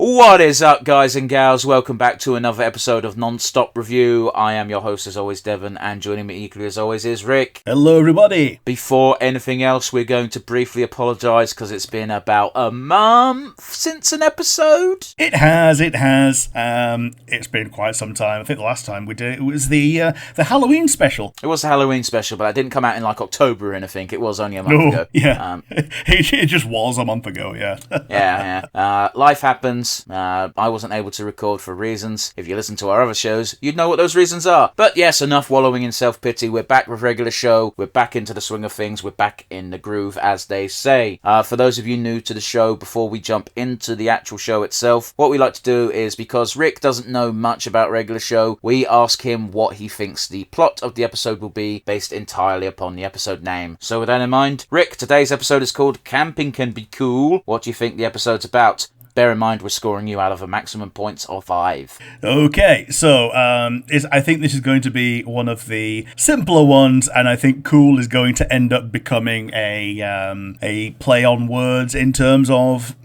What is up, guys and gals? Welcome back to another episode of Nonstop Review. I am your host, as always, Devon, and joining me equally as always is Rick. Hello, everybody. Before anything else, we're going to briefly apologise because it's been about a month since an episode. It has. It's been quite some time. I think the last time we did it was the Halloween special. It was the Halloween special, but it didn't come out in like October or anything. It was only a month ago. Yeah, it just was a month ago. Yeah. Yeah. Life happens. I wasn't able to record for reasons. If you listen to our other shows, you'd know what those reasons are. But yes, enough wallowing in self-pity. We're back with regular show. We're back into the swing of things. We're back in the groove, as they say. For those of you new to the show, before we jump into the actual show itself, what we like to do is, because Rick doesn't know much about regular show, we ask him what he thinks the plot of the episode will be, based entirely upon the episode name. So with that in mind, Rick, today's episode is called Camping Can Be Cool. What do you think the episode's about? Bear in mind, we're scoring you out of a maximum points of 5. Okay, so I think this is going to be one of the simpler ones, and I think cool is going to end up becoming a play on words in terms of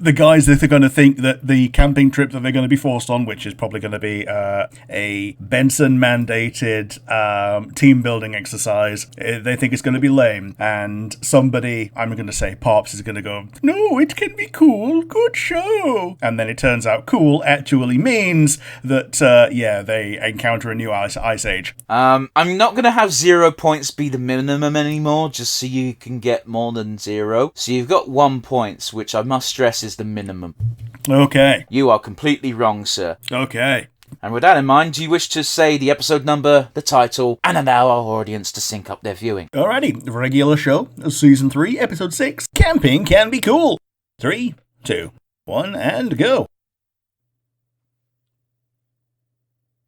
the guys that are going to think that the camping trip that they're going to be forced on, which is probably going to be a Benson-mandated team building exercise, they think it's going to be lame. And somebody, I'm going to say Pops, is going to go, no, it can be cool, good show. And then it turns out cool actually means that, they encounter a new ice age. I'm not going to have 0 points be the minimum anymore, just so you can get more than 0. So you've got 1 point, which I must stress is the minimum. Okay. You are completely wrong, sir. Okay. And with that in mind, do you wish to say the episode number, the title, and allow our audience to sync up their viewing? Alrighty, regular show, season 3, episode 6, Camping Can Be Cool. 3, 2, 1, and go.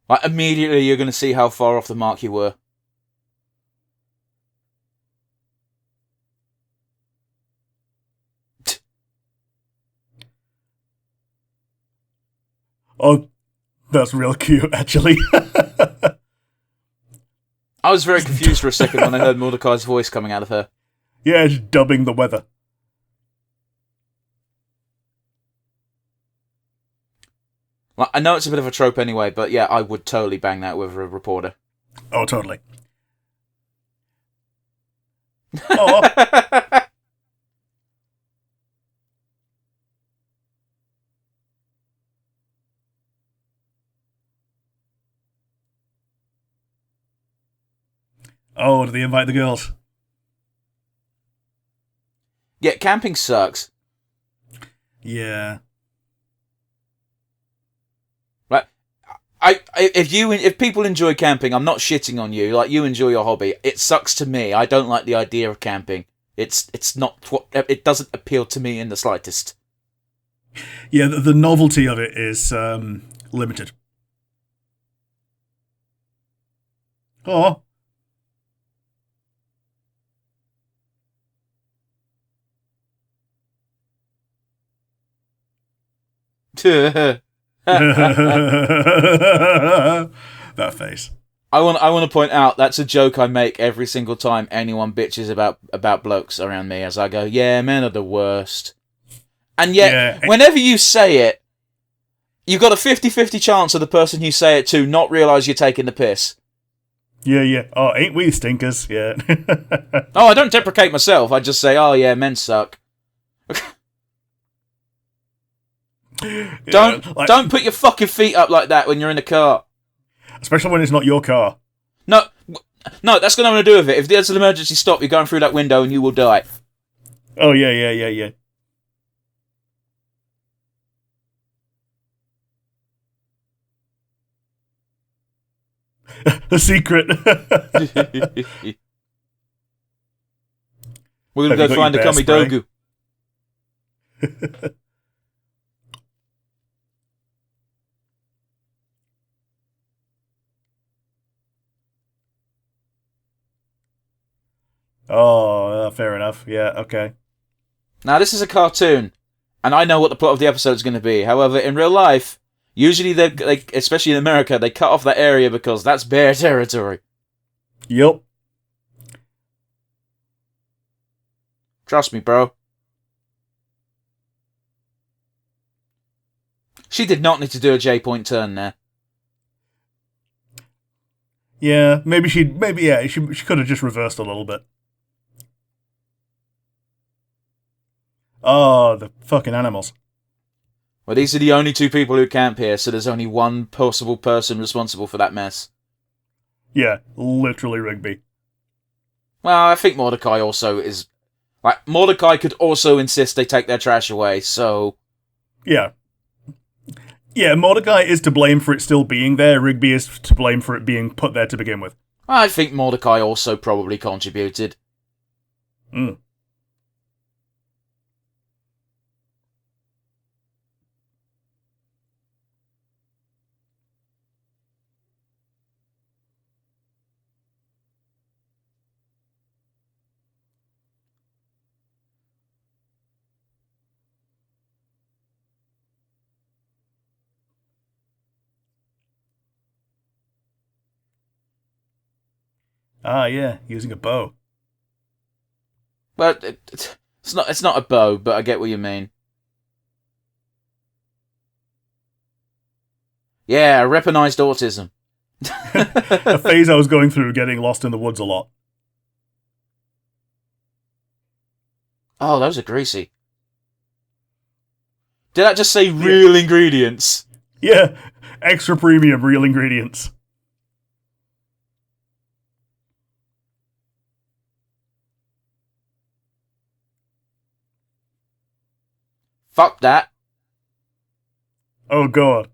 Like, immediately you're going to see how far off the mark you were. Oh, that's real cute, actually. I was very confused for a second when I heard Mordecai's voice coming out of her. Yeah, just dubbing the weather. Well, I know it's a bit of a trope anyway, but yeah, I would totally bang that with a reporter. Oh, totally. Oh. Oh, do they invite the girls? Yeah, camping sucks. Yeah. Like, if people enjoy camping, I'm not shitting on you. Like, you enjoy your hobby. It sucks to me. I don't like the idea of camping. It's not what it doesn't appeal to me in the slightest. Yeah, the novelty of it is limited. Oh. That face. I want to point out that's a joke I make every single time anyone bitches about blokes around me, as I go, yeah, men are the worst. And yet, whenever you say it, you've got a 50-50 chance of the person you say it to not realise you're taking the piss. Yeah. Oh, ain't we stinkers? Yeah. Oh, I don't deprecate myself. I just say, oh yeah, men suck. Don't put your fucking feet up like that when you're in the car. Especially when it's not your car. No, that's got nothing to do with it. If there's an emergency stop, you're going through that window and you will die. Oh, yeah. A secret. We're going to go find a Kamidogu. Oh, fair enough. Yeah, okay. Now, this is a cartoon, and I know what the plot of the episode is going to be. However, in real life, usually, they, especially in America, they cut off that area because that's bear territory. Yep. Trust me, bro. She did not need to do a J-point turn there. Yeah, she could have just reversed a little bit. Oh, the fucking animals. Well, these are the only two people who camp here, so there's only one possible person responsible for that mess. Yeah, literally Rigby. Well, I think Mordecai also is... Like, Mordecai could also insist they take their trash away, so... Yeah. Yeah, Mordecai is to blame for it still being there. Rigby is to blame for it being put there to begin with. I think Mordecai also probably contributed. Mm. Ah, yeah, using a bow. But it's not a bow, but I get what you mean. Yeah, weaponized autism. A phase I was going through, getting lost in the woods a lot. Oh, those are greasy. Did that just say real ingredients? Yeah, extra premium real ingredients. Fuck that. Oh, God.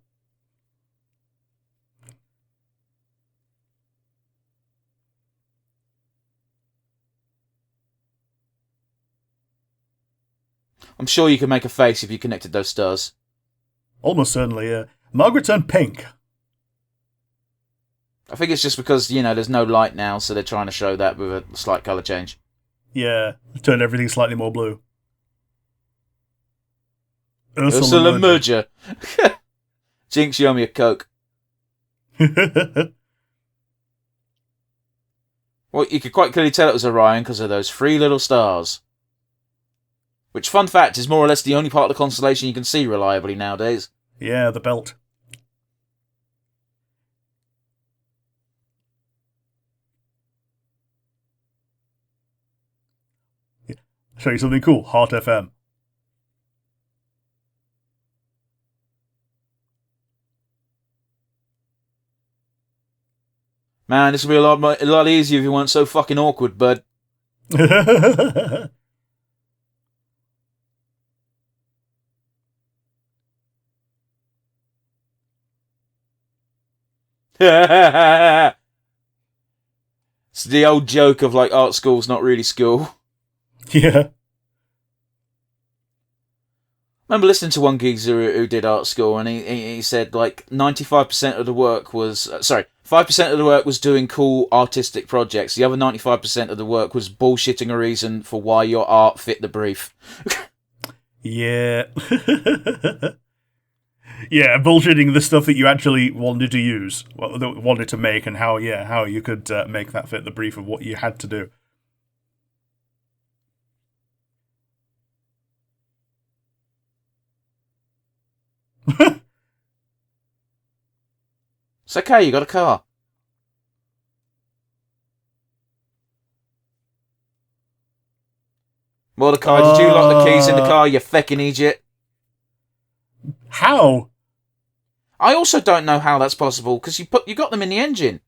I'm sure you could make a face if you connected those stars. Almost certainly, yeah. Margaret turned pink. I think it's just because, there's no light now, so they're trying to show that with a slight colour change. Yeah, turned everything slightly more blue. Ursula Merger. Jinx, you owe me a Coke. Well, you could quite clearly tell it was Orion because of those 3 little stars. Which, fun fact, is more or less the only part of the constellation you can see reliably nowadays. Yeah, the belt. Yeah. Show you something cool. Heart FM. Man, this would be a lot easier if you weren't so fucking awkward, bud. It's the old joke of, like, art school's not really school. Yeah. I remember listening to one geezer who did art school, and he said, like, 95% of the work was... 5% of the work was doing cool artistic projects. The other 95% of the work was bullshitting a reason for why your art fit the brief. Yeah. Yeah, bullshitting the stuff that you actually wanted to use, wanted to make, and how you could make that fit the brief of what you had to do. It's okay, you got a car. Mordecai, did you lock the keys in the car, you feckin' idiot? How? I also don't know how that's possible, because you got them in the engine.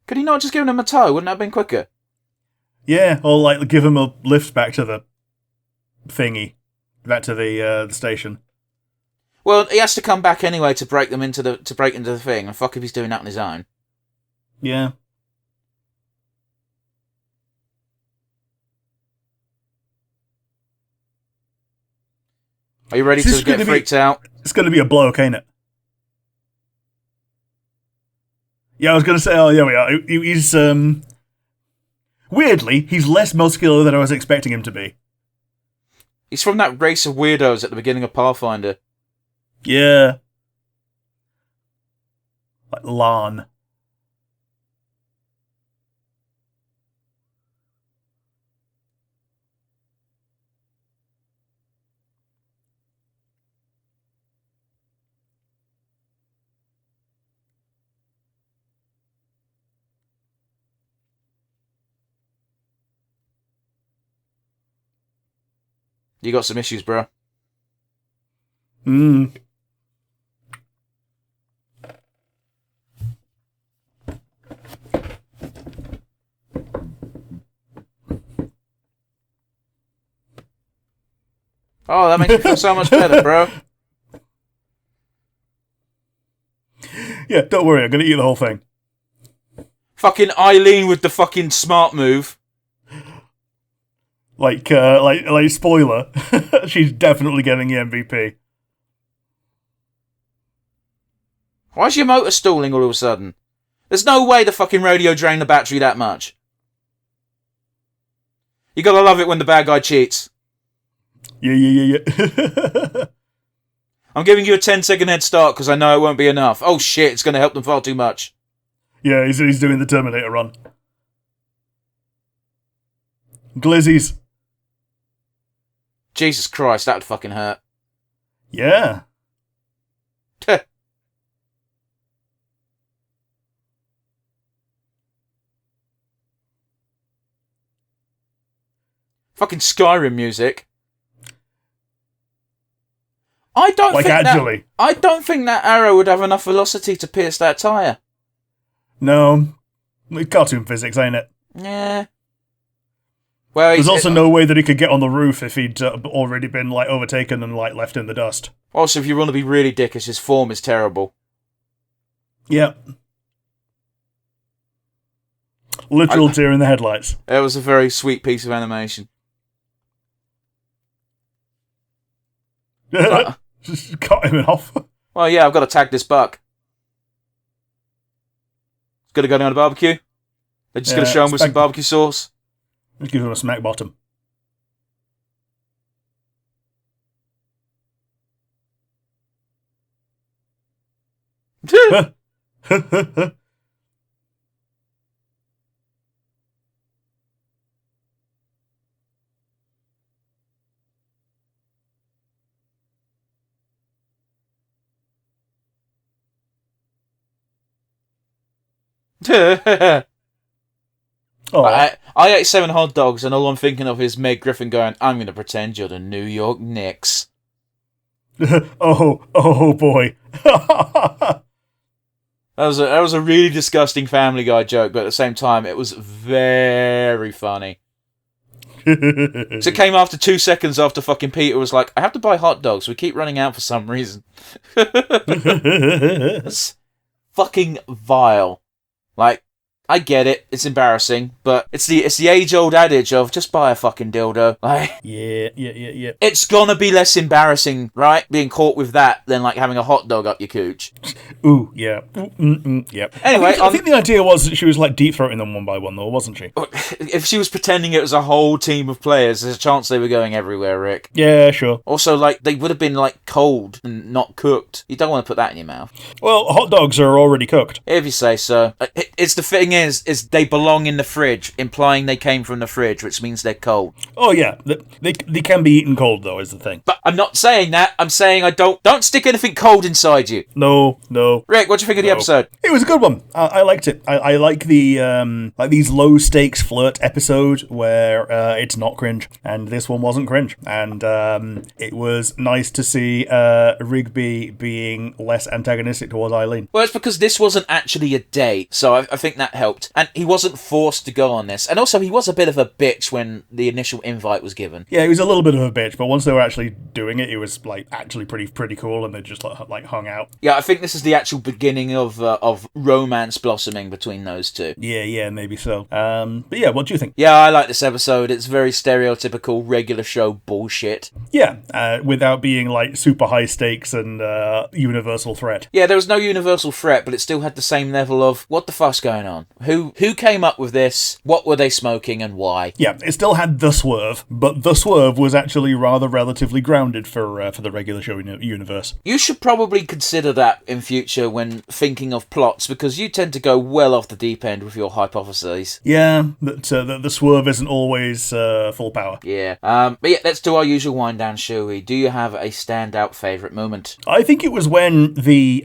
Could he not just given him a tow? Wouldn't that have been quicker? Yeah, or like give him a lift back to the thingy, back to the station. Well, he has to come back anyway to break into the thing, and fuck if he's doing that on his own. Yeah. Are you ready to get freaked out? It's going to be a bloke, ain't it? Yeah, I was going to say, oh, yeah, we are. He's, weirdly, he's less muscular than I was expecting him to be. He's from that race of weirdos at the beginning of Pathfinder. Yeah. Like Lan. You got some issues, bro. Mm. Oh, that makes me feel so much better, bro. Yeah, don't worry, I'm gonna eat the whole thing. Fucking Eileen with the fucking smart move. Like spoiler, she's definitely getting the MVP. Why's your motor stalling all of a sudden? There's no way the fucking radio drained the battery that much. You gotta love it when the bad guy cheats. Yeah. I'm giving you a 10-second head start because I know it won't be enough. Oh shit, it's gonna help them far too much. Yeah, he's doing the Terminator run. Glizzies. Jesus Christ, that would fucking hurt. Yeah. Fucking Skyrim music. I don't think that arrow would have enough velocity to pierce that tyre. No. It's cartoon physics, ain't it? Yeah. Well, there's also no way that he could get on the roof if he'd already been like overtaken and like left in the dust. Also, if you want to be really dickish, his form is terrible. Yep. Literal deer in the headlights. It was a very sweet piece of animation. Just cut him off. Well, yeah, I've got to tag this buck. It's going to go down the barbecue. They're just going to show him with some barbecue sauce. Let's give him a smack bottom. I ate 7 hot dogs, and all I'm thinking of is Meg Griffin going, "I'm going to pretend you're the New York Knicks." oh boy. That was a really disgusting Family Guy joke, but at the same time, it was very funny. So it came after 2 seconds after fucking Peter was like, "I have to buy hot dogs. We keep running out for some reason." It's fucking vile. Like, I get it, it's embarrassing, but it's the age-old adage of just buy a fucking dildo. Like, yeah. it's gonna be less embarrassing, right, being caught with that than like having a hot dog up your cooch. Ooh, yeah. Yep. Anyway, I think the idea was that she was like deep-throating them one by one, though, wasn't she? If she was pretending it was a whole team of players, there's a chance they were going everywhere, Rick. Yeah, sure. Also, like, they would have been like cold and not cooked. You don't want to put that in your mouth. Well, hot dogs are already cooked. If you say so. It's the thing is they belong in the fridge, implying they came from the fridge, which means they're cold. Oh yeah, they can be eaten cold though, is the thing. But I'm not saying that. I'm saying I don't stick anything cold inside you. No. Rick, what do you think of the episode? It was a good one. I liked it. I like the like these low stakes flirt episode where it's not cringe, and this one wasn't cringe, and it was nice to see Rigby being less antagonistic towards Eileen. Well, it's because this wasn't actually a date, so I think that helped. And he wasn't forced to go on this. And also, he was a bit of a bitch when the initial invite was given. Yeah, he was a little bit of a bitch, but once they were actually doing it, he was like actually pretty cool, and they just like hung out. Yeah, I think this is the actual beginning of romance blossoming between those two. Yeah, maybe so. But yeah, what do you think? Yeah, I like this episode. It's very stereotypical regular show bullshit. Yeah, without being like super high stakes and universal threat. Yeah, there was no universal threat, but it still had the same level of what the fuck's going on? Who came up with this? What were they smoking and why? Yeah, it still had the swerve, but the swerve was actually rather relatively grounded grounded for the regular show universe. You should probably consider that in future when thinking of plots, because you tend to go well off the deep end with your hypotheses. Yeah, that the swerve isn't always full power. Yeah. But yeah, let's do our usual wind down, shall we? Do you have a standout favourite moment? I think it was when the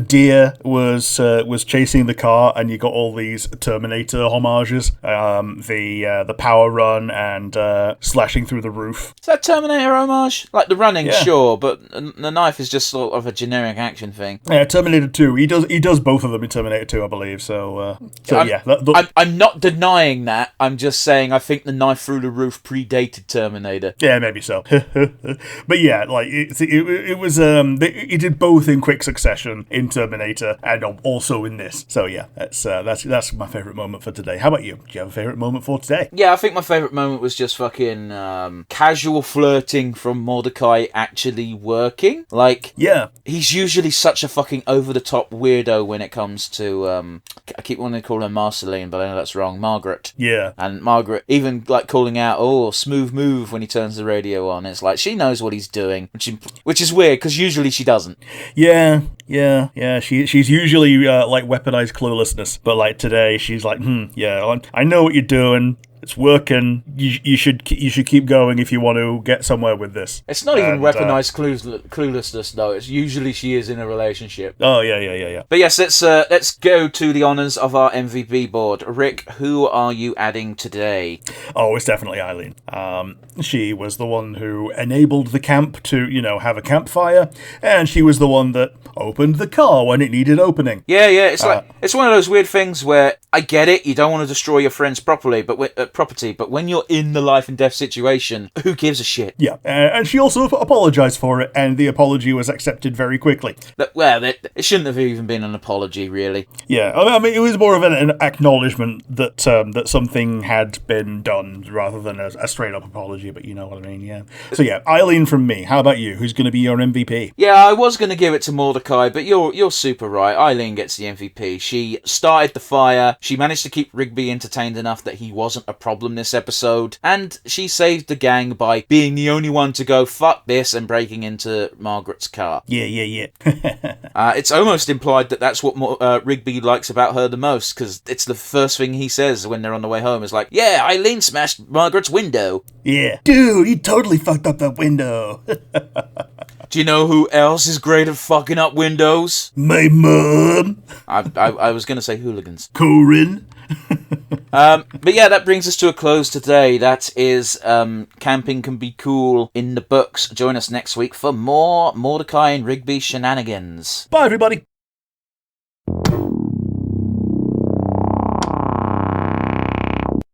deer was chasing the car, and you got all these Terminator homages. The power run and slashing through the roof. Is that Terminator homage? Like the running, Yeah. sure, but the knife is just sort of a generic action thing. Yeah, Terminator 2. He does both of them in Terminator 2, I believe. So yeah. I'm not denying that. I'm just saying I think the knife through the roof predated Terminator. Yeah, maybe so. But yeah, like it was he did both in quick succession in Terminator and also in this. So yeah, that's my favorite moment for today. How about you? Do you have a favorite moment for today? Yeah, I think my favourite moment was just fucking casual flirting from Mordecai actually working. Like, Yeah. he's usually such a fucking over-the-top weirdo when it comes to, I keep wanting to call her Marceline, but I know that's wrong, Margaret. Yeah. And Margaret even, like, calling out, oh, smooth move when he turns the radio on. It's like, she knows what he's doing, which is weird, because usually she doesn't. Yeah. She's usually like weaponized cluelessness, but like today she's like, yeah, I know what you're doing. It's working. You should keep going if you want to get somewhere with this. It's not even weaponized cluelessness, though. It's usually she is in a relationship. Oh yeah. But yes, let's go to the honours of our MVP board. Rick, who are you adding today? Oh, it's definitely Eileen. She was the one who enabled the camp to, have a campfire, and she was the one that opened the car when it needed opening. Yeah. It's like it's one of those weird things where I get it. You don't want to destroy your friend's property, but when you're in the life and death situation, who gives a shit? Yeah, and she also apologized for it, and the apology was accepted very quickly. It shouldn't have even been an apology, really. Yeah, I mean, it was more of an acknowledgement that that something had been done rather than a straight up apology. But you know what I mean, yeah. So yeah, Eileen from me. How about you? Who's going to be your MVP? Yeah, I was going to give it to Mordecai, but you're super right. Eileen gets the MVP. She started the fire. She managed to keep Rigby entertained enough that he wasn't a problem this episode, and she saved the gang by being the only one to go fuck this and breaking into Margaret's car. Yeah. It's almost implied that that's what Rigby likes about her the most, because it's the first thing he says when they're on the way home is like, yeah, Eileen smashed Margaret's window. Yeah. Dude, he totally fucked up that window. Do you know who else is great at fucking up windows? My mom. I was going to say hooligans. Corin. But yeah, that brings us to a close today. That is Camping Can Be Cool in the books. Join us next week for more Mordecai and Rigby shenanigans. Bye, everybody.